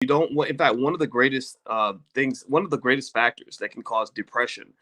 You don't want, in fact, one of the greatest one of the greatest factors that can cause depression.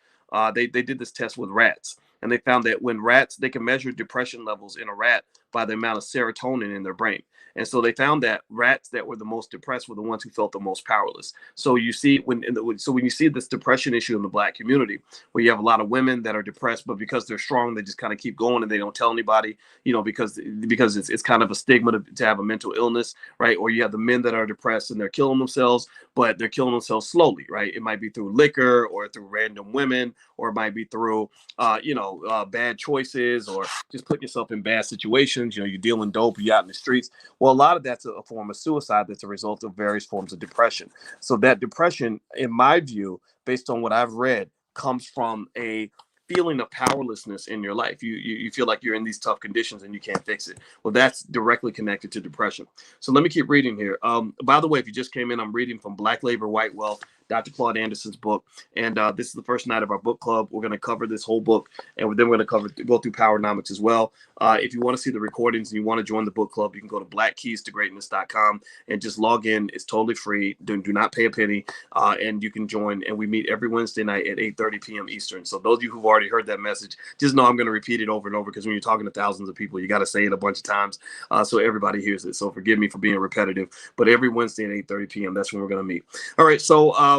They did this test with rats, and they found that when rats, they can measure depression levels in a rat by the amount of serotonin in their brain. And so they found that rats that were the most depressed were the ones who felt the most powerless. So you see when you see this depression issue in the black community, where you have a lot of women that are depressed, but because they're strong, they just kind of keep going and they don't tell anybody, because it's kind of a stigma to have a mental illness, right? Or you have the men that are depressed and they're killing themselves, but they're killing themselves slowly, right? It might be through liquor or through random women, or it might be through, bad choices, or just putting yourself in bad situations. You're dealing dope, you're out in the streets. Well, a lot of that's a form of suicide that's a result of various forms of depression. So that depression, in my view, based on what I've read, comes from a feeling of powerlessness in your life. You feel like you're in these tough conditions and you can't fix it. Well, that's directly connected to depression. So let me keep reading here. By the way, if you just came in, I'm reading from Black Labor, White Wealth, Dr. Claude Anderson's book. And this is the first night of our book club. We're going to cover this whole book, and then we're going to go through Powernomics as well. If you want to see the recordings and you want to join the book club, you can go to blackkeystogreatness.com and just log in. It's totally free. Do not pay a penny, and you can join. And we meet every Wednesday night at 8:30 p.m. Eastern. So those of you who've already heard that message, just know I'm going to repeat it over and over, because when you're talking to thousands of people, you got to say it a bunch of times so everybody hears it. So forgive me for being repetitive, but every Wednesday at 8:30 p.m., that's when we're going to meet. All right, so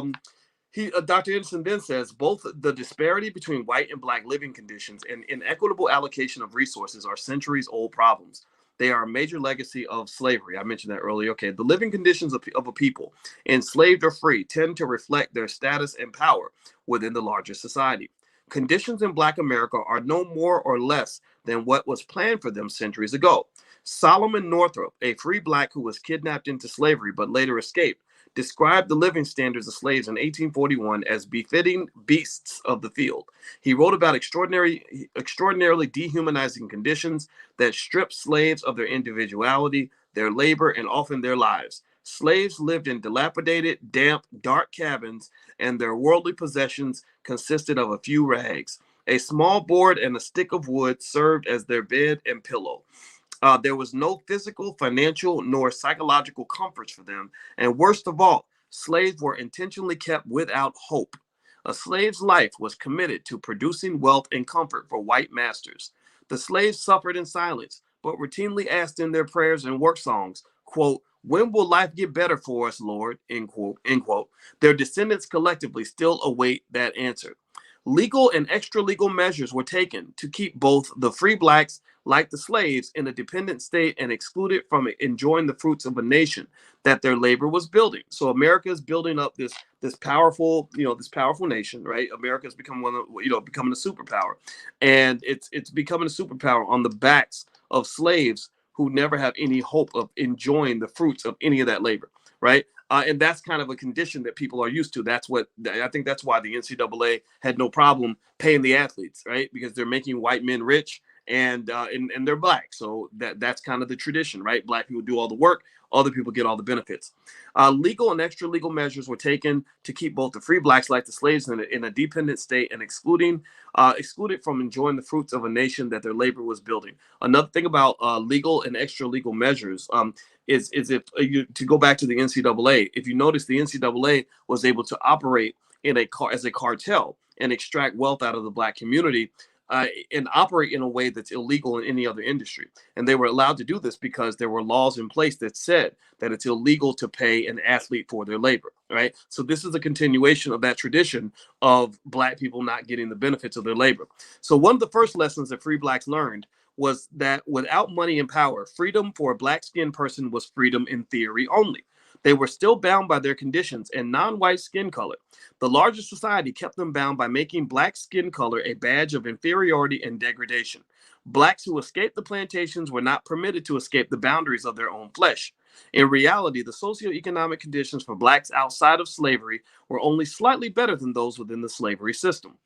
Dr. Anderson then says both the disparity between white and black living conditions and inequitable allocation of resources are centuries old problems. They are a major legacy of slavery. I mentioned that earlier. Okay, the living conditions of a people, enslaved or free, tend to reflect their status and power within the larger society. Conditions in Black America are no more or less than what was planned for them centuries ago. Solomon Northup, a free black who was kidnapped into slavery but later escaped, described the living standards of slaves in 1841 as befitting beasts of the field. He wrote about extraordinarily dehumanizing conditions that stripped slaves of their individuality, their labor, and often their lives. Slaves lived in dilapidated, damp, dark cabins, and their worldly possessions consisted of a few rags. A small board and a stick of wood served as their bed and pillow. There was no physical, financial, nor psychological comforts for them. And worst of all, slaves were intentionally kept without hope. A slave's life was committed to producing wealth and comfort for white masters. The slaves suffered in silence, but routinely asked in their prayers and work songs, quote, "When will life get better for us, Lord?" End quote, end quote. Their descendants collectively still await that answer. Legal and extra legal measures were taken to keep both the free blacks, like the slaves, in a dependent state and excluded from enjoying the fruits of a nation that their labor was building. So America is building up this powerful, this powerful nation, right? America has become becoming a superpower, and it's becoming a superpower on the backs of slaves who never have any hope of enjoying the fruits of any of that labor, right? And that's kind of a condition that people are used to. That's what I think. That's why the NCAA had no problem paying the athletes, right? Because they're making white men rich, and they're black. So that's kind of the tradition, right? Black people do all the work, other people get all the benefits. Legal and extra legal measures were taken to keep both the free blacks, like the slaves, in a dependent state and excluded from enjoying the fruits of a nation that their labor was building. Another thing about legal and extra legal measures is if to go back to the NCAA, if you notice, the NCAA was able to operate as a cartel and extract wealth out of the black community, and operate in a way that's illegal in any other industry. And they were allowed to do this because there were laws in place that said that it's illegal to pay an athlete for their labor, right? So this is a continuation of that tradition of black people not getting the benefits of their labor. So one of the first lessons that free blacks learned was that without money and power, freedom for a black-skinned person was freedom in theory only. They were still bound by their conditions and non-white skin color. The larger society kept them bound by making black skin color a badge of inferiority and degradation. Blacks who escaped the plantations were not permitted to escape the boundaries of their own flesh. In reality, the socioeconomic conditions for blacks outside of slavery were only slightly better than those within the slavery system.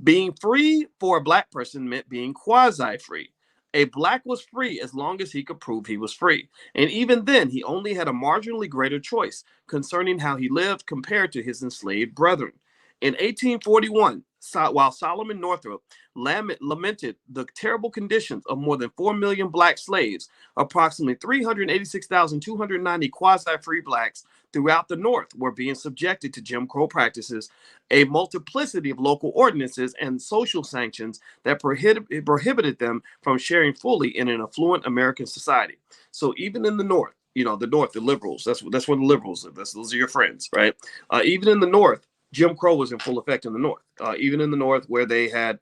Being free for a black person meant being quasi-free. A black was free as long as he could prove he was free. And even then, he only had a marginally greater choice concerning how he lived compared to his enslaved brethren. In 1841, while Solomon Northrop lamented the terrible conditions of more than 4 million black slaves, approximately 386,290 quasi-free blacks throughout the North were being subjected to Jim Crow practices, a multiplicity of local ordinances and social sanctions that prohibited them from sharing fully in an affluent American society. So even in the North, the North, the liberals, that's where the liberals live. Those are your friends, right? Even in the North, Jim Crow was in full effect in the North. Even in the North, where they had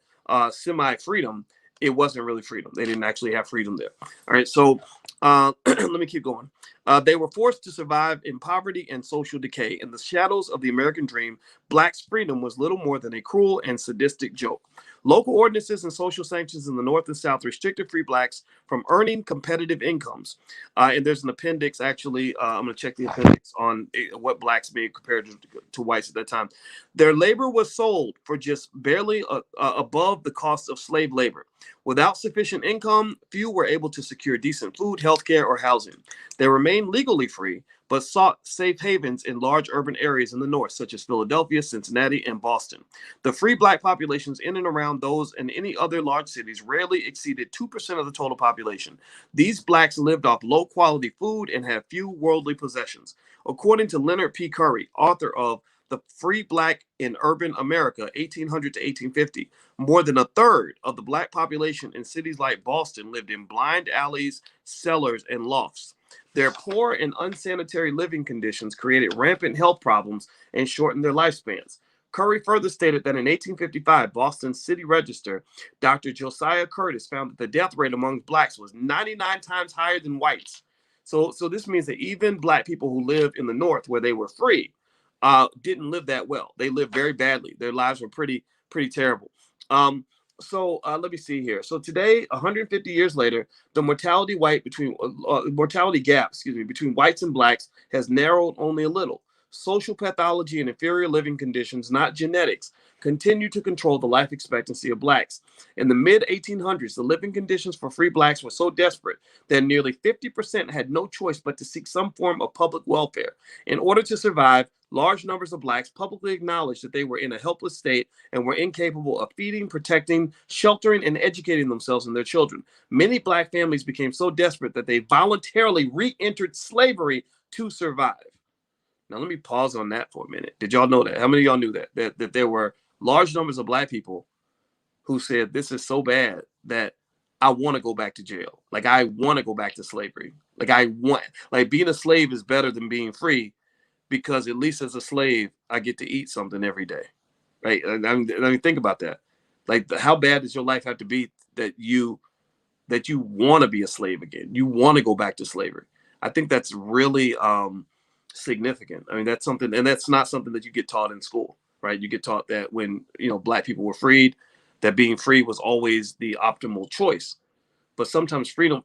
semi-freedom, it wasn't really freedom. They didn't actually have freedom there. All right, so let me keep going. They were forced to survive in poverty and social decay. In the shadows of the American dream, blacks' freedom was little more than a cruel and sadistic joke. Local ordinances and social sanctions in the North and South restricted free blacks from earning competitive incomes. And there's an appendix, actually. I'm going to check the appendix on what blacks made compared to whites at that time. Their labor was sold for just barely above the cost of slave labor. Without sufficient income, few were able to secure decent food, health care, or housing. They remained legally free, but sought safe havens in large urban areas in the North, such as Philadelphia, Cincinnati, and Boston. The free black populations in and around those and any other large cities rarely exceeded 2% of the total population. These blacks lived off low-quality food and had few worldly possessions. According to Leonard P. Curry, author of The Free Black in Urban America, 1800 to 1850, more than a third of the black population in cities like Boston lived in blind alleys, cellars, and lofts. Their poor and unsanitary living conditions created rampant health problems and shortened their lifespans. Curry further stated that in 1855, Boston's City Register, Dr. Josiah Curtis found that the death rate among blacks was 99 times higher than whites. So this means that even black people who lived in the North, where they were free, didn't live that well. They lived very badly. Their lives were pretty terrible. So let me see here. So today, 150 years later, the mortality gap, between whites and blacks has narrowed only a little. Social pathology and inferior living conditions, not genetics, continue to control the life expectancy of blacks. In the mid-1800s, the living conditions for free blacks were so desperate that nearly 50% had no choice but to seek some form of public welfare. In order to survive, large numbers of blacks publicly acknowledged that they were in a helpless state and were incapable of feeding, protecting, sheltering, and educating themselves and their children. Many black families became so desperate that they voluntarily re-entered slavery to survive. Now, let me pause on that for a minute. Did y'all know that? How many of y'all knew that there were large numbers of black people who said, this is so bad that I want to go back to jail. Like, I want to go back to slavery. Like being a slave is better than being free, because at least as a slave, I get to eat something every day, right? I mean, think about that. Like, how bad does your life have to be that you want to be a slave again? You want to go back to slavery. I think that's really significant. I mean, that's something, and that's not something that you get taught in school, right? You get taught that when, black people were freed, that being free was always the optimal choice. But sometimes freedom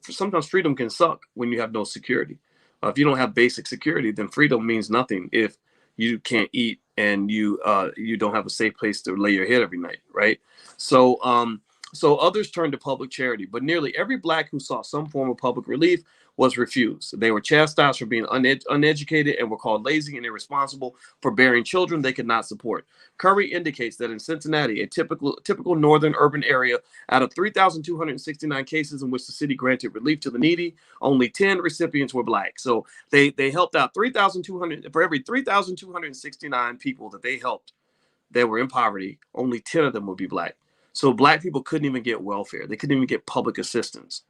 can suck when you have no security. If you don't have basic security, then freedom means nothing if you can't eat and you don't have a safe place to lay your head every night, right? So others turned to public charity, but nearly every black who sought some form of public relief was refused. They were chastised for being uneducated and were called lazy and irresponsible for bearing children they could not support. Curry indicates that in Cincinnati, a typical northern urban area, out of 3,269 cases in which the city granted relief to the needy, only 10 recipients were black. So they helped out 3,200 for every 3,269 people that they helped that were in poverty. Only 10 of them would be black. So black people couldn't even get welfare. They couldn't even get public assistance.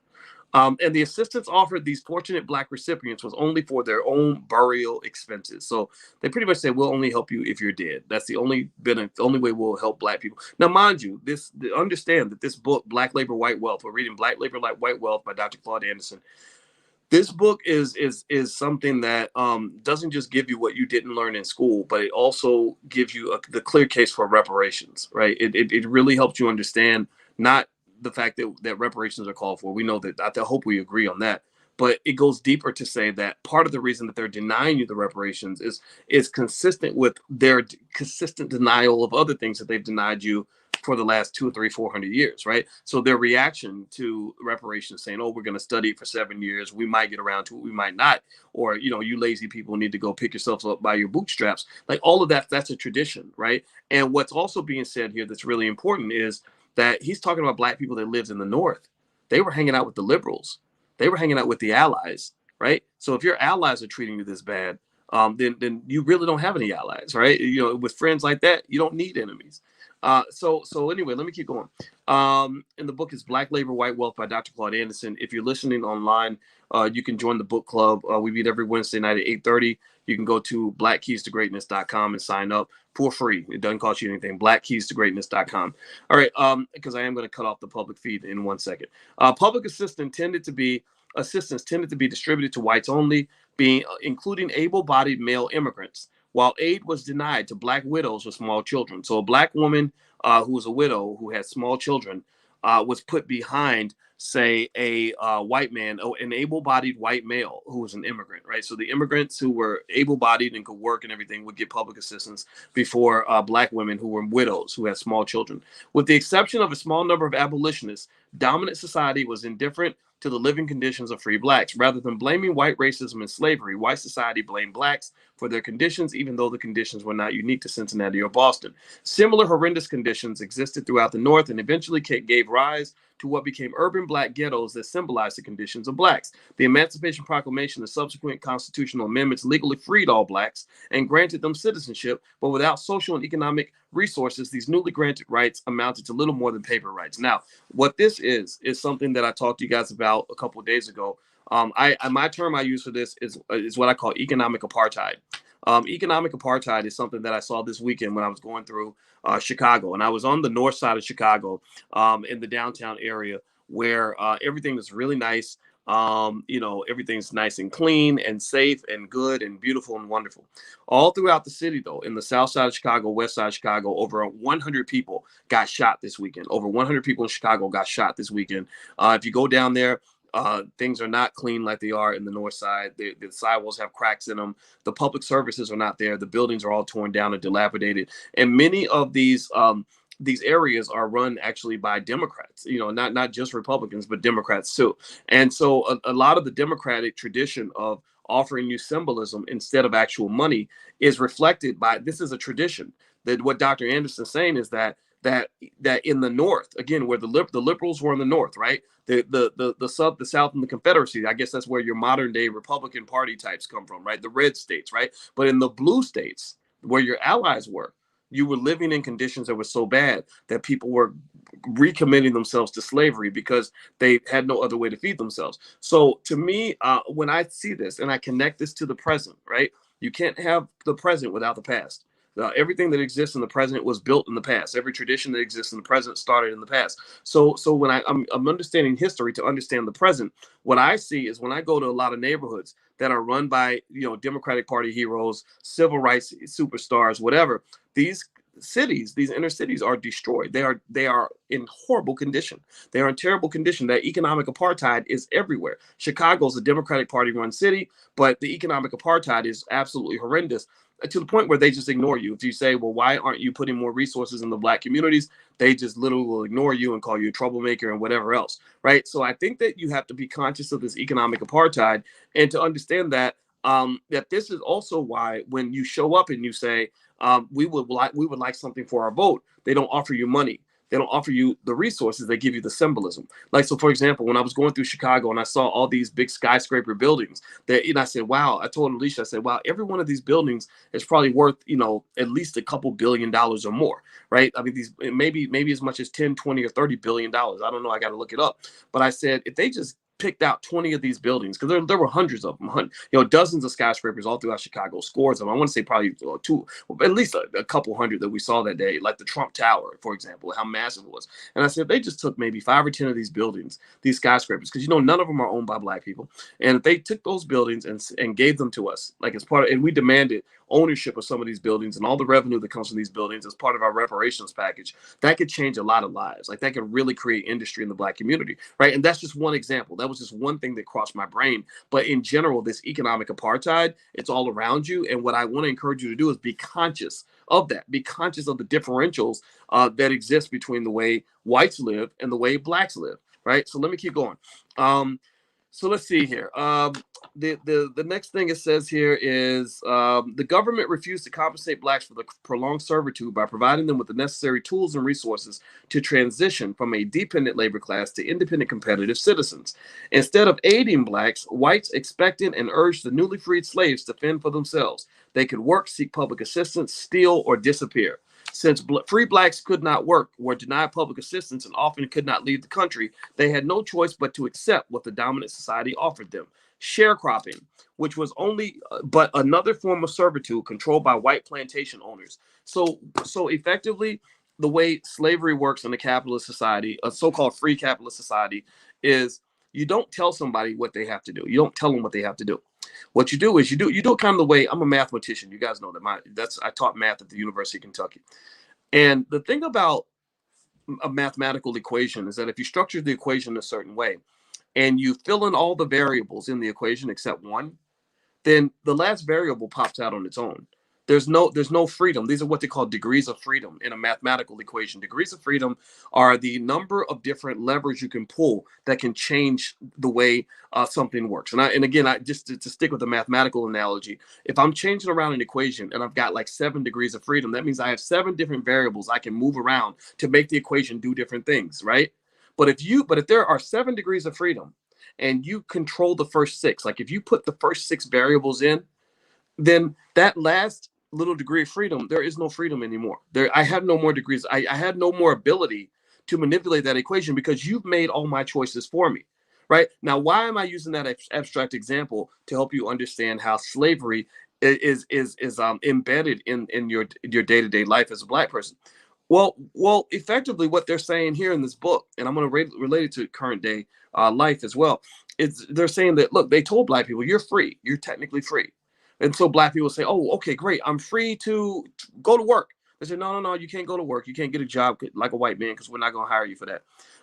And the assistance offered these fortunate black recipients was only for their own burial expenses. So they pretty much said, we'll only help you if you're dead. That's the only way we'll help black people. Now, mind you, understand that this book, Black Labor, White Wealth, we're reading Black Labor, White Wealth by Dr. Claude Anderson. This book is something that doesn't just give you what you didn't learn in school, but it also gives you the clear case for reparations, right? It really helps you understand not the fact that reparations are called for. We know that. I hope we agree on that. But it goes deeper to say that part of the reason that they're denying you the reparations is consistent with their consistent denial of other things that they've denied you for the last 200 or 300 or 400 years, right? So their reaction to reparations, saying, "Oh, we're going to study it for 7 years. We might get around to it. We might not." Or, you lazy people need to go pick yourselves up by your bootstraps. Like all of that, that's a tradition, right? And what's also being said here that's really important is that he's talking about black people that lived in the North. They were hanging out with the liberals. They were hanging out with the allies, right? So if your allies are treating you this bad, then you really don't have any allies, right? With friends like that, you don't need enemies. So anyway, let me keep going. And the book is Black Labor, White Wealth by Dr. Claude Anderson. If you're listening online, you can join the book club. We meet every Wednesday night at 8:30. You can go to blackkeystogreatness.com and sign up for free. It doesn't cost you anything. Blackkeystogreatness.com. All right, because I am going to cut off the public feed in 1 second. Public assistance tended to be distributed to whites only, being including able-bodied male immigrants, while aid was denied to black widows with small children. So a black woman who was a widow who had small children was put behind, say, a white man, an able-bodied white male who was an immigrant, right? So the immigrants who were able-bodied and could work and everything would get public assistance before black women who were widows who had small children. With the exception of a small number of abolitionists, dominant society was indifferent to the living conditions of free blacks. Rather than blaming white racism and slavery, white society blamed blacks for their conditions, even though the conditions were not unique to Cincinnati or Boston. Similar horrendous conditions existed throughout the North and eventually gave rise to what became urban black ghettos that symbolized the conditions of blacks. The Emancipation Proclamation and subsequent constitutional amendments legally freed all blacks and granted them citizenship, but without social and economic resources, these newly granted rights amounted to little more than paper rights. Now, what this is something that I talked to you guys about a couple of days ago. My term I use for this is what I call economic apartheid. Economic apartheid is something that I saw this weekend when I was going through Chicago, and I was on the north side of Chicago, in the downtown area where everything is really nice. Everything's nice and clean and safe and good and beautiful and wonderful. All throughout the city, though, in the south side of Chicago, west side of Chicago, over 100 people got shot this weekend. Over 100 people in Chicago got shot this weekend. If you go down there, things are not clean like they are in the north side. The sidewalks have cracks in them. The public services are not there. The buildings are all torn down and dilapidated. And many of these areas are run actually by Democrats, not just Republicans, but Democrats too. And so a lot of the Democratic tradition of offering you symbolism instead of actual money is reflected by, this is a tradition that what Dr. Anderson's saying is that in the North, again, where the liberals were in the North, right? The South and the Confederacy, I guess that's where your modern day Republican Party types come from, right? The red states, right? But in the blue states, where your allies were, you were living in conditions that were so bad that people were recommitting themselves to slavery because they had no other way to feed themselves. So to me, when I see this and I connect this to the present, right? You can't have the present without the past. Everything that exists in the present was built in the past. Every tradition that exists in the present started in the past. So when I'm understanding history to understand the present, what I see is when I go to a lot of neighborhoods that are run by Democratic Party heroes, civil rights superstars, whatever, these cities, these inner cities are destroyed. They are in horrible condition. They are in terrible condition. That economic apartheid is everywhere. Chicago's a Democratic Party run city, but the economic apartheid is absolutely horrendous, to the point where they just ignore you. If you say, well, why aren't you putting more resources in the black communities? They just literally will ignore you and call you a troublemaker and whatever else, right? So I think that you have to be conscious of this economic apartheid and to understand that that this is also why when you show up and you say, we would like something for our vote, they don't offer you money. They don't offer you the resources. They give you the symbolism. Like, so for example, when I was going through Chicago and I saw all these big skyscraper buildings I said, wow, I told Alicia, I said, wow, every one of these buildings is probably worth, at least a couple $1 billion or more, right? I mean, these maybe as much as 10, 20 or $30 billion. I don't know. I got to look it up. But I said, if they just picked out 20 of these buildings, because there were hundreds of them, dozens of skyscrapers all throughout Chicago, scores of them. I want to say probably two, at least a couple hundred that we saw that day, like the Trump Tower, for example, how massive it was. And I said, they just took maybe 5 or 10 of these buildings, these skyscrapers, because none of them are owned by black people. And if they took those buildings and gave them to us, like as part of, and we demanded ownership of some of these buildings and all the revenue that comes from these buildings as part of our reparations package, that could change a lot of lives. Like that could really create industry in the Black community, right? And that's just one example. That was just one thing that crossed my brain. But in general, this economic apartheid, it's all around you. And what I want to encourage you to do is be conscious of that. Be conscious of the differentials that exist between the way whites live and the way Blacks live, right? So let me keep going. So let's see here. The next thing it says here is the government refused to compensate Blacks for the prolonged servitude by providing them with the necessary tools and resources to transition from a dependent labor class to independent competitive citizens. Instead of aiding Blacks, whites expected and urged the newly freed slaves to fend for themselves. They could work, seek public assistance, steal, or disappear. Since free Blacks could not work, were denied public assistance, and often could not leave the country, they had no choice but to accept what the dominant society offered them. Sharecropping, which was only but another form of servitude controlled by white plantation owners. So effectively, the way slavery works in a capitalist society, a so-called free capitalist society, is you don't tell somebody what they have to do. You don't tell them what they have to do. What you do is you do it kind of the way I'm a mathematician. You guys know that I taught math at the University of Kentucky. And the thing about a mathematical equation is that if you structure the equation a certain way and you fill in all the variables in the equation except one, then the last variable pops out on its own. There's no freedom. These are what they call degrees of freedom in a mathematical equation. Degrees of freedom are the number of different levers you can pull that can change the way something works. And again, I just to stick with the mathematical analogy, if I'm changing around an equation and I've got like 7 degrees of freedom, that means I have 7 different variables I can move around to make the equation do different things, right? But if there are 7 degrees of freedom and you control the first 6, like if you put the first 6 variables in, then that last little degree of freedom, there is no freedom anymore. I have no more degrees. I had no more ability to manipulate that equation because you've made all my choices for me. Right now, why am I using that abstract example to help you understand how slavery is embedded in your day-to-day life as a Black person? Well, effectively, what they're saying here in this book, and I'm going to relate it to current day life as well, is they're saying that look, they told Black people, you're free, you're technically free. And so Black people say, oh, okay, great. I'm free to go to work. They say, no, you can't go to work. You can't get a job like a white man because we're not going to hire you for that.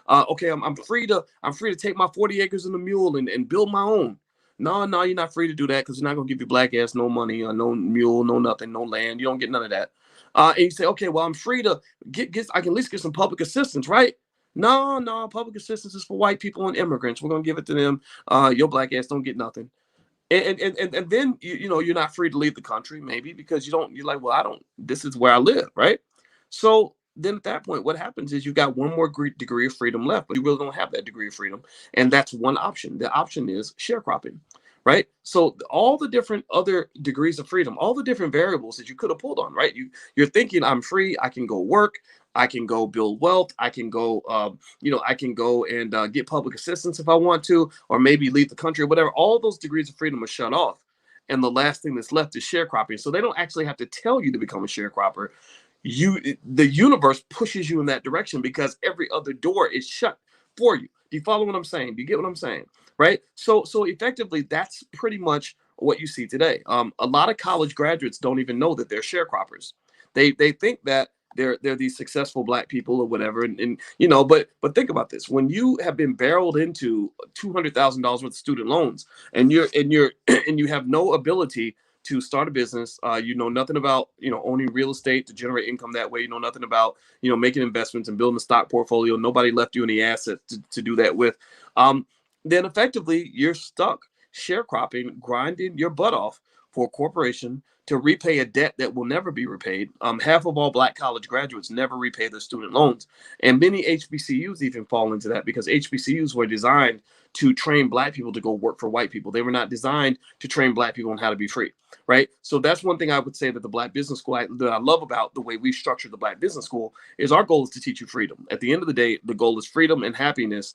Okay, I'm free to take my 40 acres and a mule and build my own. No, you're not free to do that because you're not going to give your Black ass no money or no mule, no nothing, no land. You don't get none of that. And you say, okay, well, I'm free to I can at least get some public assistance, right? No, public assistance is for white people and immigrants. We're going to give it to them. Your Black ass don't get nothing. And then you're not free to leave the country, maybe because you're like, well, I don't, this is where I live, right? So then at that point, what happens is you got one more degree of freedom left, but you really don't have that degree of freedom. And that's one option. The option is sharecropping, right? So all the different other degrees of freedom, all the different variables that you could have pulled on, right? You're thinking, I'm free, I can go work, I can go build wealth, I can go, I can go and get public assistance if I want to, or maybe leave the country or whatever. All those degrees of freedom are shut off. And the last thing that's left is sharecropping. So they don't actually have to tell you to become a sharecropper. The universe pushes you in that direction because every other door is shut for you. Do you follow what I'm saying? Do you get what I'm saying? Right? So effectively, that's pretty much what you see today. A lot of college graduates don't even know that they're sharecroppers. They think that they're these successful Black people or whatever, and but think about this: when you have been barreled into $200,000 worth of student loans, and and you have no ability to start a business, you know nothing about owning real estate to generate income that way. You know nothing about making investments and building a stock portfolio. Nobody left you any assets to do that with. Then effectively you're stuck sharecropping, grinding your butt off for a corporation to repay a debt that will never be repaid. Half of all Black college graduates never repay their student loans. And many HBCUs even fall into that because HBCUs were designed to train Black people to go work for white people. They were not designed to train Black people on how to be free, right? So that's one thing I would say that the Black Business School, that I love about the way we structure the Black Business School, is our goal is to teach you freedom. At the end of the day, the goal is freedom and happiness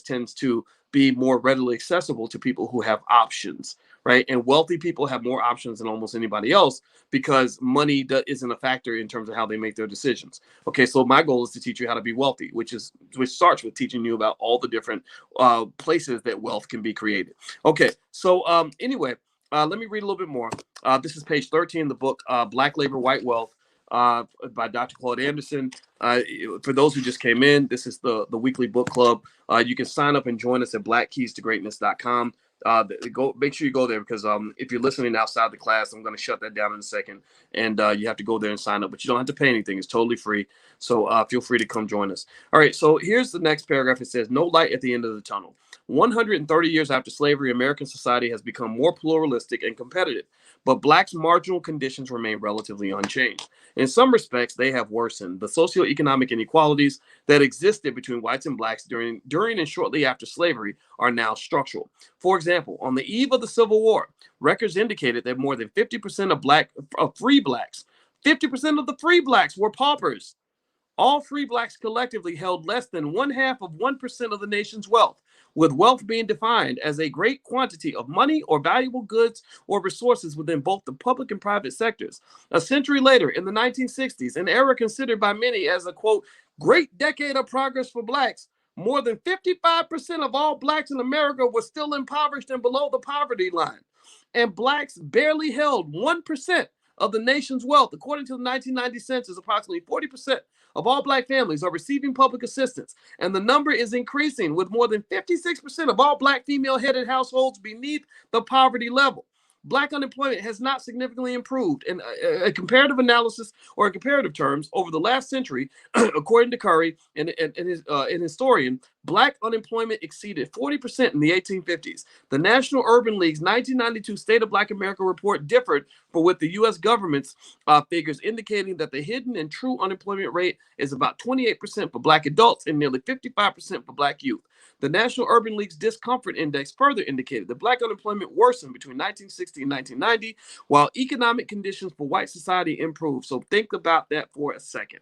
tends to be more readily accessible to people who have options, right? And wealthy people have more options than almost anybody else because money isn't a factor in terms of how they make their decisions. Okay, so my goal is to teach you how to be wealthy, which starts with teaching you about all the different places that wealth can be created. Okay, so anyway, Let me read a little bit more. This is page 13 of the book, Black Labor, White Wealth, by Dr. Claude Anderson. For those who just came in, this is the weekly book club. You can sign up and join us at blackkeystogreatness.com. Go make sure you go there, because if you're listening outside the class, I'm going to shut that down in a second, and you have to go there and sign up. But you don't have to pay anything; it's totally free. So feel free to come join us. All right. So here's the next paragraph. It says, "No light at the end of the tunnel." 130 years after slavery, American society has become more pluralistic and competitive, but blacks' marginal conditions remain relatively unchanged. In some respects, they have worsened. The socioeconomic inequalities that existed between whites and blacks during and shortly after slavery are now structural. For example, on the eve of the Civil War, records indicated that more than 50% of free blacks, 50% of the free blacks were paupers. All free blacks collectively held less than 0.5% of the nation's wealth, with wealth being defined as a great quantity of money or valuable goods or resources within both the public and private sectors. A century later, in the 1960s, an era considered by many as a, quote, great decade of progress for blacks, more than 55% of all blacks in America were still impoverished and below the poverty line. And blacks barely held 1% of the nation's wealth. According to the 1990 census, approximately 40% of all black families are receiving public assistance, and the number is increasing, with more than 56% of all black female-headed households beneath the poverty level. Black unemployment has not significantly improved. In a comparative analysis, or in comparative terms, over the last century, according to Curry and an historian, black unemployment exceeded 40% in the 1850s. The National Urban League's 1992 State of Black America report differed with the U.S. government's figures, indicating that the hidden and true unemployment rate is about 28% for black adults and nearly 55% for black youth. The National Urban League's Discomfort Index further indicated that black unemployment worsened between 1960 and 1990, while economic conditions for white society improved. So think about that for a second.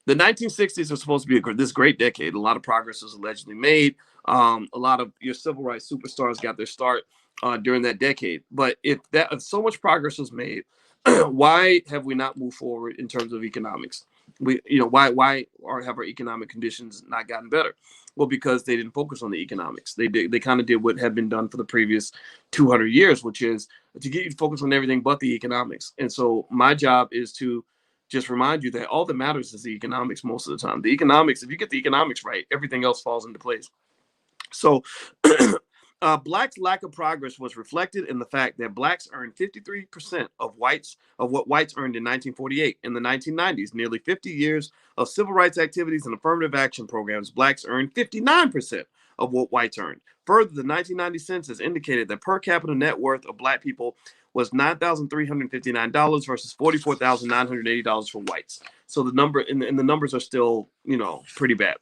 The 1960s was supposed to be this great decade. A lot of progress was allegedly made. A lot of your civil rights superstars got their start during that decade. But if so much progress was made, why have we not moved forward in terms of economics? Why have our economic conditions not gotten better? Well, because they didn't focus on the economics. They kind of did what had been done for the previous 200 years, which is to get you to focus on everything but the economics. And so my job is to just remind you that all that matters is the economics most of the time. The economics, if you get the economics right, everything else falls into place. So blacks' lack of progress was reflected in the fact that blacks earned 53% of what whites earned in 1948. In the 1990s, nearly 50 years of civil rights activities and affirmative action programs, blacks earned 59% of what whites earned. Further, the 1990 census indicated that per capita net worth of black people was $9,359 versus $44,980 for whites. So the numbers are still, pretty bad.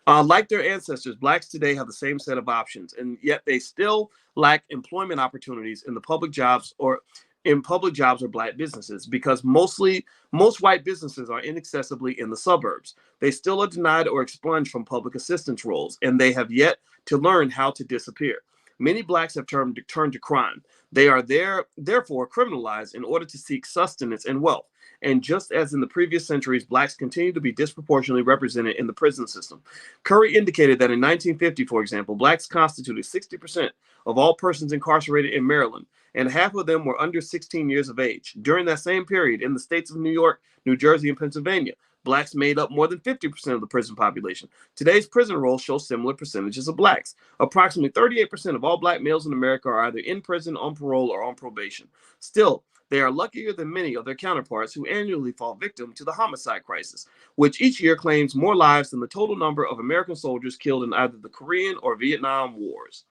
Like their ancestors, blacks today have the same set of options, and yet they still lack employment opportunities in public jobs or black businesses, because most white businesses are inaccessibly in the suburbs. They still are denied or expunged from public assistance roles, and they have yet to learn how to disappear. Many blacks have turned to crime. They are therefore criminalized in order to seek sustenance and wealth. And just as in the previous centuries, blacks continue to be disproportionately represented in the prison system. Curry indicated that in 1950, for example, blacks constituted 60% of all persons incarcerated in Maryland, and half of them were under 16 years of age. During that same period, in the states of New York, New Jersey, and Pennsylvania, blacks made up more than 50% of the prison population. Today's prison rolls show similar percentages of blacks. Approximately 38% of all black males in America are either in prison, on parole, or on probation. Still, they are luckier than many of their counterparts who annually fall victim to the homicide crisis, which each year claims more lives than the total number of American soldiers killed in either the Korean or Vietnam wars.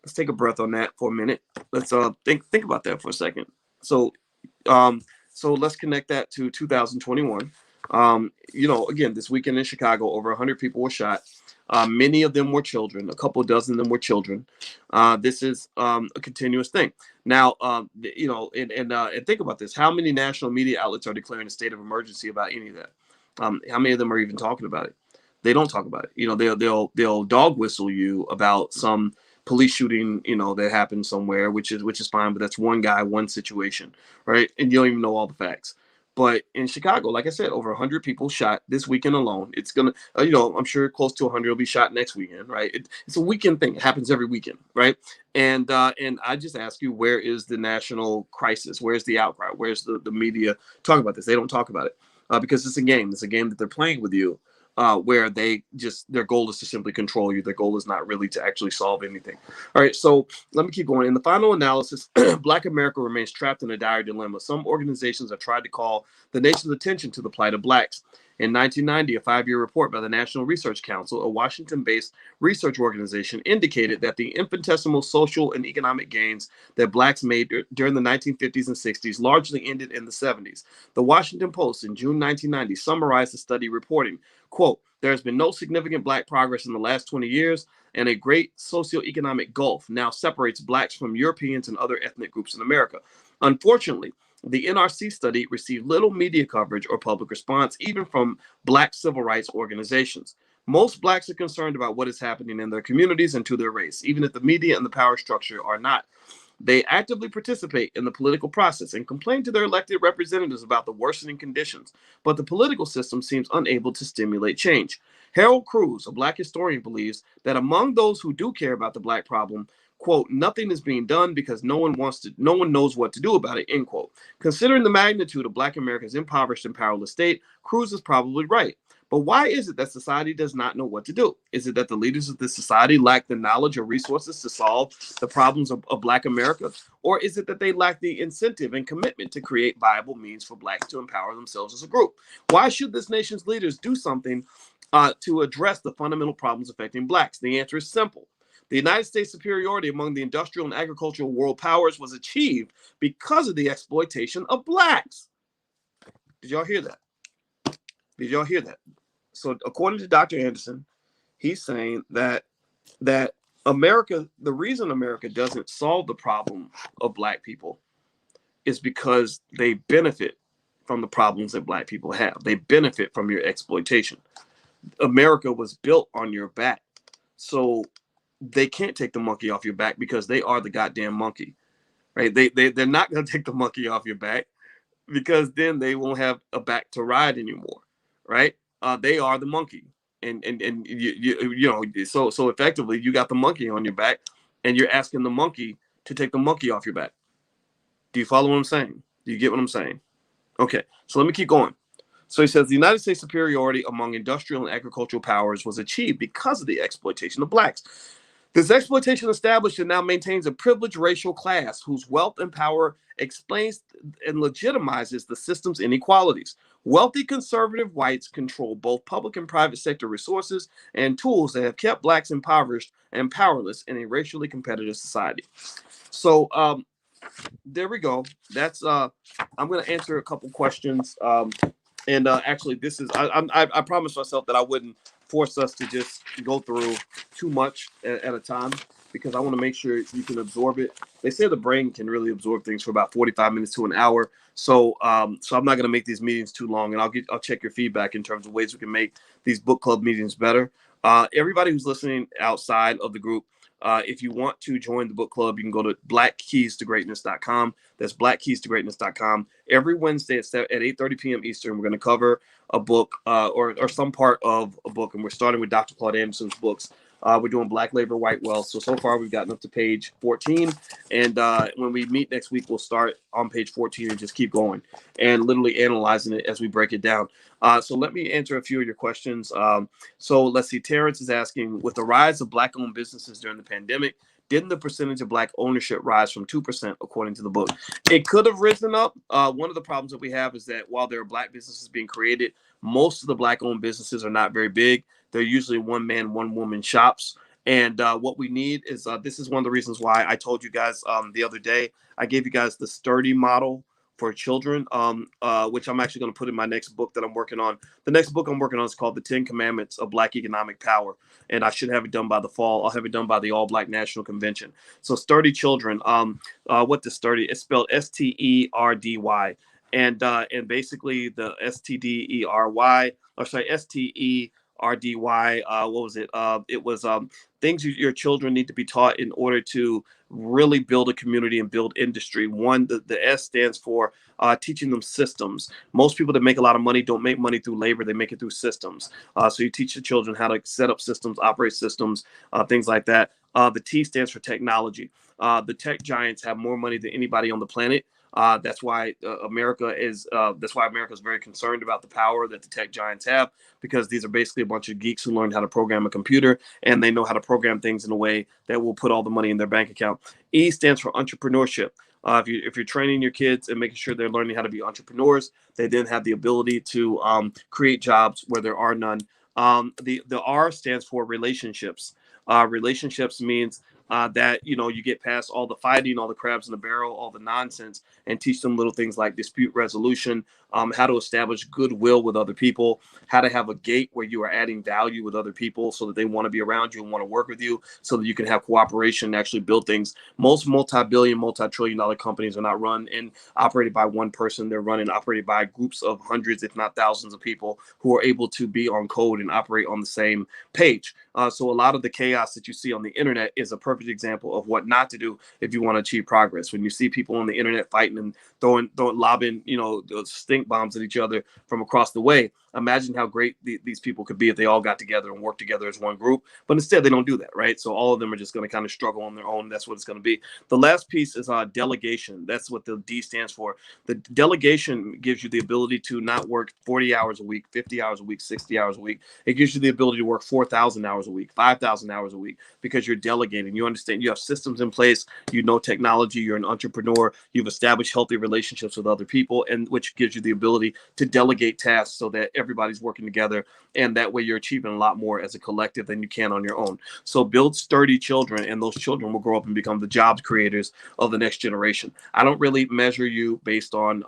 Let's take a breath on that for a minute. Let's think about that for a second. So let's connect that to 2021. Again, this weekend in Chicago, over 100 people were shot. Many of them were children. A couple dozen of them were children. This is a continuous thing. Now, and think about this. How many national media outlets are declaring a state of emergency about any of that? How many of them are even talking about it? They don't talk about it. They'll dog whistle you about some police shooting, that happened somewhere, which is fine, but that's one guy, one situation, right? And you don't even know all the facts. But in Chicago, like I said, over 100 people shot this weekend alone. It's gonna, I'm sure close to 100 will be shot next weekend, right? It's a weekend thing. It happens every weekend, right? And I just ask you, where is the national crisis? Where's the outcry? Where's the media talking about this? They don't talk about it because it's a game. It's a game that they're playing with you, where their goal is to simply control you. Their goal is not really to actually solve anything. All right, so let me keep going. In the final analysis, Black America remains trapped in a dire dilemma. Some organizations have tried to call the nation's attention to the plight of Blacks. In 1990, a 5-year report by the National Research Council, a Washington-based research organization, indicated that the infinitesimal social and economic gains that Blacks made during the 1950s and 60s largely ended in the 70s. The Washington Post in June 1990 summarized the study, reporting, quote, "There has been no significant Black progress in the last 20 years, and a great socioeconomic gulf now separates Blacks from Europeans and other ethnic groups in America. Unfortunately, the NRC study received little media coverage or public response, even from Black civil rights organizations. Most Blacks are concerned about what is happening in their communities and to their race, even if the media and the power structure are not. They actively participate in the political process and complain to their elected representatives about the worsening conditions, but the political system seems unable to stimulate change." Harold Cruz, a Black historian, believes that among those who do care about the Black problem, quote, "nothing is being done because no one knows what to do about it," end quote. Considering the magnitude of Black America's impoverished and powerless state, Cruz is probably right. But why is it that society does not know what to do? Is it that the leaders of this society lack the knowledge or resources to solve the problems of Black America? Or is it that they lack the incentive and commitment to create viable means for Blacks to empower themselves as a group? Why should this nation's leaders do something to address the fundamental problems affecting Blacks? The answer is simple. The United States' superiority among the industrial and agricultural world powers was achieved because of the exploitation of Blacks. Did y'all hear that? Did y'all hear that? So according to Dr. Anderson, he's saying that America, the reason America doesn't solve the problem of Black people is because they benefit from the problems that Black people have. They benefit from your exploitation. America was built on your back. So they can't take the monkey off your back because they are the goddamn monkey, right? They're not going to take the monkey off your back because then they won't have a back to ride anymore, right? They are the monkey, and so effectively you got the monkey on your back, and you're asking the monkey to take the monkey off your back. Do you follow what I'm saying? Do you get what I'm saying? Okay, so let me keep going. So he says the United States' superiority among industrial and agricultural powers was achieved because of the exploitation of Blacks. This exploitation established and now maintains a privileged racial class whose wealth and power explains and legitimizes the system's inequalities. Wealthy conservative whites control both public and private sector resources and tools that have kept Blacks impoverished and powerless in a racially competitive society. So there we go. That's I'm going to answer a couple questions. And actually, this is I promised myself that I wouldn't force us to just go through too much at a time because I want to make sure you can absorb it. They say the brain can really absorb things for about 45 minutes to an hour. So so I'm not going to make these meetings too long, and I'll check your feedback in terms of ways we can make these book club meetings better. Everybody who's listening outside of the group, if you want to join the book club, you can go to blackkeystogreatness.com. That's blackkeystogreatness.com. Every Wednesday at 8:30 p.m. Eastern, we're going to cover a book or some part of a book. And we're starting with Dr. Claude Anderson's books. We're doing Black Labor, White Wealth. So far, we've gotten up to page 14. And when we meet next week, we'll start on page 14 and just keep going and literally analyzing it as we break it down. So let me answer a few of your questions. So let's see. Terrence is asking, with the rise of Black-owned businesses during the pandemic, didn't the percentage of Black ownership rise from 2%, according to the book? It could have risen up. One of the problems that we have is that while there are Black businesses being created, most of the Black-owned businesses are not very big. They're usually one-man, one-woman shops. And what we need is, this is one of the reasons why I told you guys the other day, I gave you guys the sturdy model for children, which I'm actually going to put in my next book that I'm working on. The next book I'm working on is called The 10 Commandments of Black Economic Power. And I should have it done by the fall. I'll have it done by the All Black National Convention. So sturdy children, what does sturdy? It's spelled STERDY. And basically the STDERY, or sorry, STERDY RDY. What was it? It was things your children need to be taught in order to really build a community and build industry. One, the S stands for teaching them systems. Most people that make a lot of money don't make money through labor; they make it through systems. So you teach the children how to set up systems, operate systems, things like that. The T stands for technology. The tech giants have more money than anybody on the planet. That's why America is. That's why America is very concerned about the power that the tech giants have, because these are basically a bunch of geeks who learned how to program a computer, and they know how to program things in a way that will put all the money in their bank account. E stands for entrepreneurship. If you're training your kids and making sure they're learning how to be entrepreneurs, they then have the ability to create jobs where there are none. The R stands for relationships. Relationships means that you get past all the fighting, all the crabs in the barrel, all the nonsense, and teach them little things like dispute resolution, how to establish goodwill with other people, how to have a gate where you are adding value with other people so that they want to be around you and want to work with you, so that you can have cooperation and actually build things. Most multi-billion, multi-trillion dollar companies are not run and operated by one person. They're run and operated by groups of hundreds, if not thousands of people who are able to be on code and operate on the same page. So a lot of the chaos that you see on the internet is a perfect example of what not to do if you want to achieve progress. When you see people on the internet fighting and lobbing, stink bombs at each other from across the way, imagine how great these people could be if they all got together and worked together as one group. But instead, they don't do that, right? So all of them are just going to kind of struggle on their own. That's what it's going to be. The last piece is delegation. That's what the D stands for. The delegation gives you the ability to not work 40 hours a week, 50 hours a week, 60 hours a week. It gives you the ability to work 4,000 hours a week, 5,000 hours a week, because you're delegating. You understand you have systems in place, technology, you're an entrepreneur, you've established healthy relationships with other people, and which gives you the ability to delegate tasks so that everybody's working together. And that way you're achieving a lot more as a collective than you can on your own. So build sturdy children, and those children will grow up and become the jobs creators of the next generation. I don't really measure you based on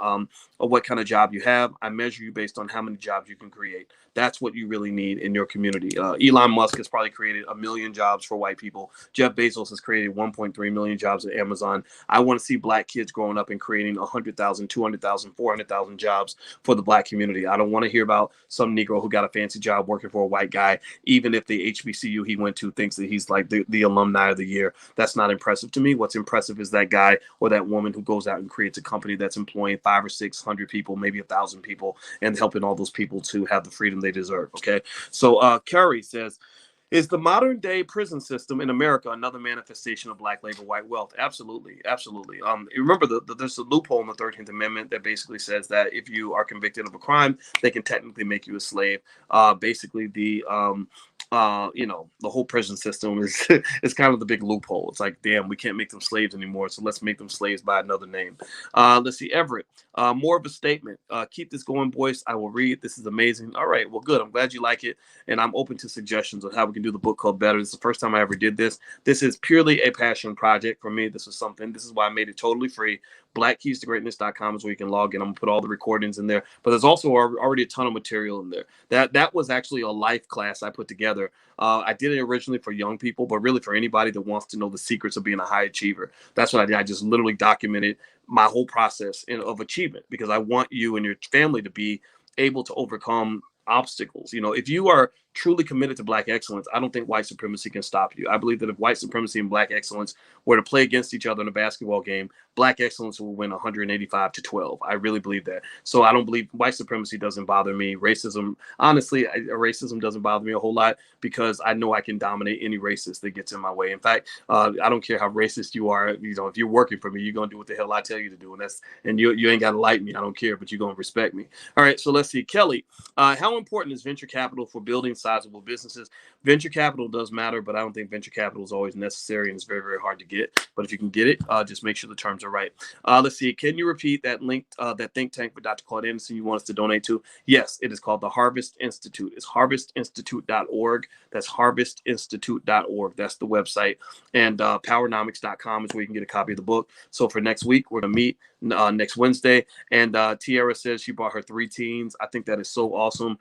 what kind of job you have. I measure you based on how many jobs you can create. That's what you really need in your community. Elon Musk has probably created 1 million jobs for white people. Jeff Bezos has created 1.3 million jobs at Amazon. I want to see black kids growing up and creating 100,000, 200,000, 400,000 jobs for the black community. I don't want to hear about some Negro who got a fancy job working for a white guy, even if the HBCU he went to thinks that he's like the alumni of the year. That's not impressive to me. What's impressive is that guy or that woman who goes out and creates a company that's employing 500 or 600 people, maybe 1,000 people, and helping all those people to have the freedom they deserve. Okay. So Kerry says, is the modern day prison system in America another manifestation of black labor, white wealth? Absolutely, absolutely. Remember, there's a loophole in the 13th Amendment that basically says that if you are convicted of a crime, they can technically make you a slave. Basically, the whole prison system is is kind of the big loophole. It's like, damn, we can't make them slaves anymore, so let's make them slaves by another name. Let's see, Everett. More of a statement. Keep this going, boys. I will read. This is amazing. All right, well, good. I'm glad you like it, and I'm open to suggestions on how we can do the book club better. This is the first time I ever did this. This is purely a passion project for me. This is why I made it totally free. BlackKeysToGreatness.com is where you can log in. I'm gonna put all the recordings in there, but there's also already a ton of material in there. That was actually a life class I put together. I did it originally for young people, but really for anybody that wants to know the secrets of being a high achiever. That's what I did. I just literally documented my whole process of achievement, because I want you and your family to be able to overcome obstacles. If you are truly committed to black excellence, I don't think white supremacy can stop you. I believe that if white supremacy and black excellence were to play against each other in a basketball game, black excellence will win 185-12. I really believe that. So I don't believe white supremacy doesn't bother me. Racism, honestly, racism doesn't bother me a whole lot, because I know I can dominate any racist that gets in my way. In fact, I don't care how racist you are. If you're working for me, you're gonna do what the hell I tell you to do, and you ain't gotta like me. I don't care, but you're gonna respect me. All right. So let's see, Kelly. How important is venture capital for building sizable businesses? Venture capital does matter, but I don't think venture capital is always necessary, and it's very, very hard to get. But if you can get it, just make sure the terms are right. Let's see. Can you repeat that link, that think tank for Dr. Claude Anderson you want us to donate to? Yes, it is called the Harvest Institute. It's harvestinstitute.org. That's harvestinstitute.org. That's the website. And powernomics.com is where you can get a copy of the book. So for next week, we're going to meet next Wednesday. And Tiara says she brought her 3 teens. I think that is so awesome.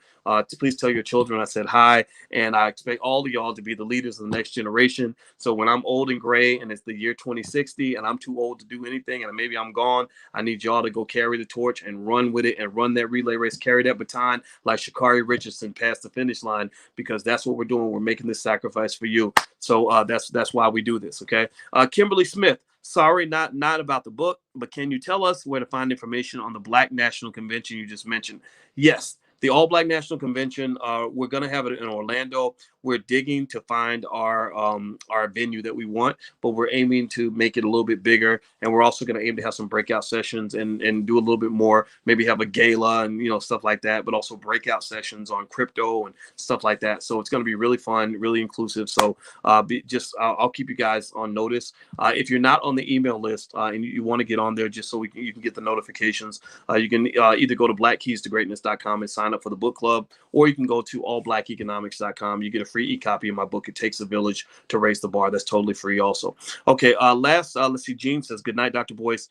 Please tell your children I said hi, and I expect all of y'all to be the leaders of the next generation. So when I'm old and gray and it's the year 2060 and I'm too old to do anything and maybe I'm gone, I need y'all to go carry the torch and run with it and run that relay race, carry that baton like Sha'Carri Richardson past the finish line, because that's what we're doing. We're making this sacrifice for you. So that's why we do this. Okay. Kimberly Smith. Sorry, not about the book, but can you tell us where to find information on the Black National Convention you just mentioned? Yes, the All Black National Convention. We're gonna have it in Orlando. We're digging to find our venue that we want, but we're aiming to make it a little bit bigger, and we're also going to aim to have some breakout sessions and do a little bit more. Maybe have a gala and stuff like that, but also breakout sessions on crypto and stuff like that. So it's going to be really fun, really inclusive. So I'll keep you guys on notice. If you're not on the email list and you want to get on there, just so you can get the notifications, you can either go to blackkeystogreatness.com and sign up for the book club, or you can go to allblackeconomics.com. You get a free e-copy of my book, It Takes a Village to Raise the Bar. That's totally free also. Okay, let's see. Gene says, good night, Dr. Boyce.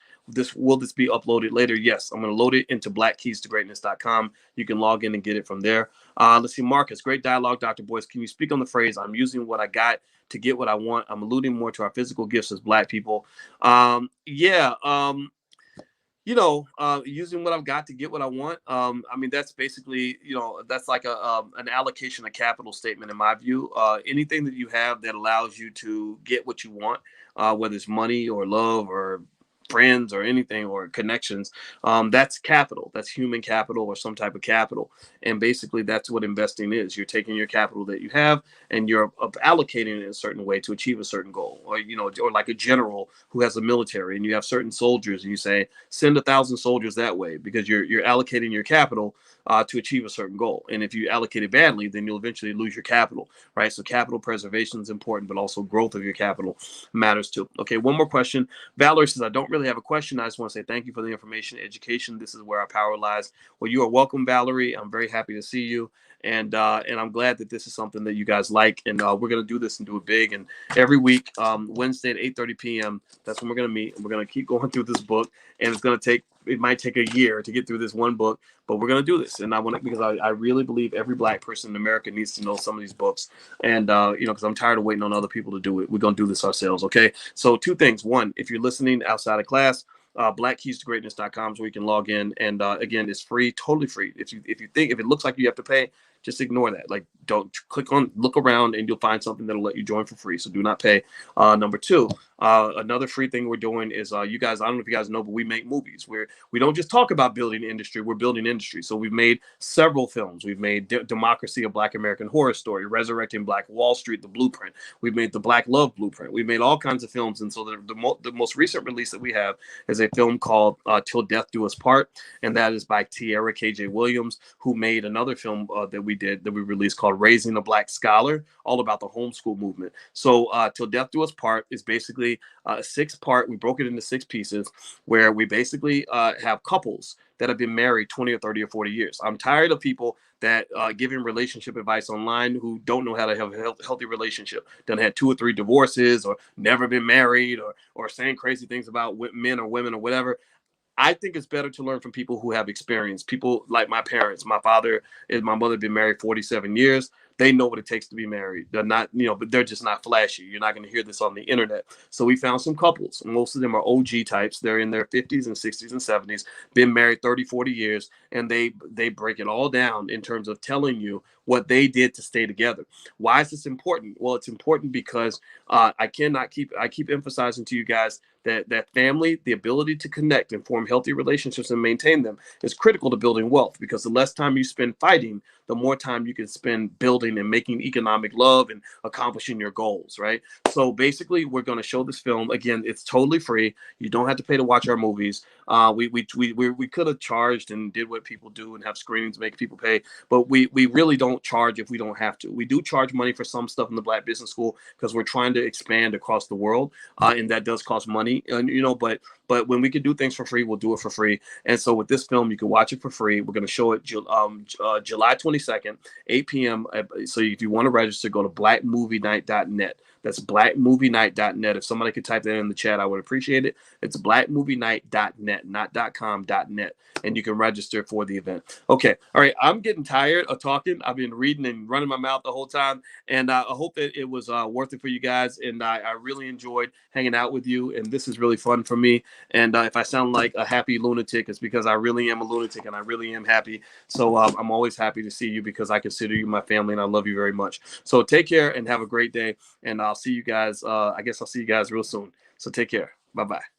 Will this be uploaded later? Yes, I'm going to load it into blackkeystogreatness.com. You can log in and get it from there. Let's see, Marcus, great dialogue, Dr. Boyce. Can you speak on the phrase, I'm using what I got to get what I want? I'm alluding more to our physical gifts as Black people. Using what I've got to get what I want. I mean, that's basically, that's like an allocation of capital statement in my view. Anything that you have that allows you to get what you want, whether it's money or love or friends or anything or connections, that's capital. That's human capital or some type of capital. And basically that's what investing is. You're taking your capital that you have and you're allocating it in a certain way to achieve a certain goal. Or like a general who has a military and you have certain soldiers and you say send 1,000 soldiers that way because you're allocating your capital to achieve a certain goal. And if you allocate it badly, then you'll eventually lose your capital, right? So capital preservation is important, but also growth of your capital matters too. Okay, one more question. Valerie says, I don't really have a question. I just want to say thank you for the information, education. This is where our power lies. Well, you are welcome, Valerie. I'm very happy to see you. And I'm glad that this is something that you guys like. And we're going to do this and do it big. And every week, Wednesday at 8:30 p.m., that's when we're going to meet. And we're going to keep going through this book. And it might take a year to get through this one book, but we're going to do this. And because I really believe every Black person in America needs to know some of these books. And, because I'm tired of waiting on other people to do it. We're going to do this ourselves. Okay. So 2 things. One, if you're listening outside of class, blackkeystogreatness.com is where you can log in. And again, it's free, totally free. If it looks like you have to pay, just ignore that. Like, don't look around and you'll find something that'll let you join for free. So do not pay. Number 2, another free thing we're doing is you guys, I don't know if you guys know, but we make movies where we don't just talk about building industry, we're building industry. So we've made several films. We've made Democracy, a Black American Horror Story, Resurrecting Black Wall Street, The Blueprint. We've made The Black Love Blueprint. We've made all kinds of films. And so the most recent release that we have is a film called Till Death Do Us Part. And that is by Tiara KJ Williams, who made another film that we released called Raising a Black Scholar, all about the homeschool movement. So Till Death Do Us Part is basically a 6-part. We broke it into 6 pieces where we basically have couples that have been married 20 or 30 or 40 years. I'm tired of people that giving relationship advice online who don't know how to have a healthy relationship, done had 2 or 3 divorces or never been married or saying crazy things about men or women or whatever. I think it's better to learn from people who have experience. People like my parents. My father and my mother have been married 47 years. They know what it takes to be married. They're not, but they're just not flashy. You're not going to hear this on the internet. So we found some couples. Most of them are OG types. They're in their 50s and 60s and 70s, been married 30, 40 years, and they break it all down in terms of telling you what they did to stay together. Why is this important? Well, it's important because I keep emphasizing to you guys that family, the ability to connect and form healthy relationships and maintain them is critical to building wealth, because the less time you spend fighting, the more time you can spend building and making economic love and accomplishing your goals, right? So basically, we're going to show this film. Again, it's totally free. You don't have to pay to watch our movies. We could have charged and did what people do and have screenings make people pay, but we really don't charge if we don't have to. We do charge money for some stuff in the Black Business School because we're trying to expand across the world, and that does cost money. And but when we can do things for free, we'll do it for free. And so with this film, you can watch it for free. We're going to show it July 22nd, 8 p.m. So if you want to register, go to blackmovienight.net. That's blackmovienight.net. If somebody could type that in the chat, I would appreciate it. It's blackmovienight.net, not .com, .net. And you can register for the event. Okay. All right. I'm getting tired of talking. I've been reading and running my mouth the whole time. And I hope that it was worth it for you guys. And I really enjoyed hanging out with you. And this is really fun for me. And if I sound like a happy lunatic, it's because I really am a lunatic and I really am happy. So I'm always happy to see you because I consider you my family and I love you very much. So take care and have a great day. And I'll see you guys. I guess I'll see you guys real soon. So take care. Bye-bye.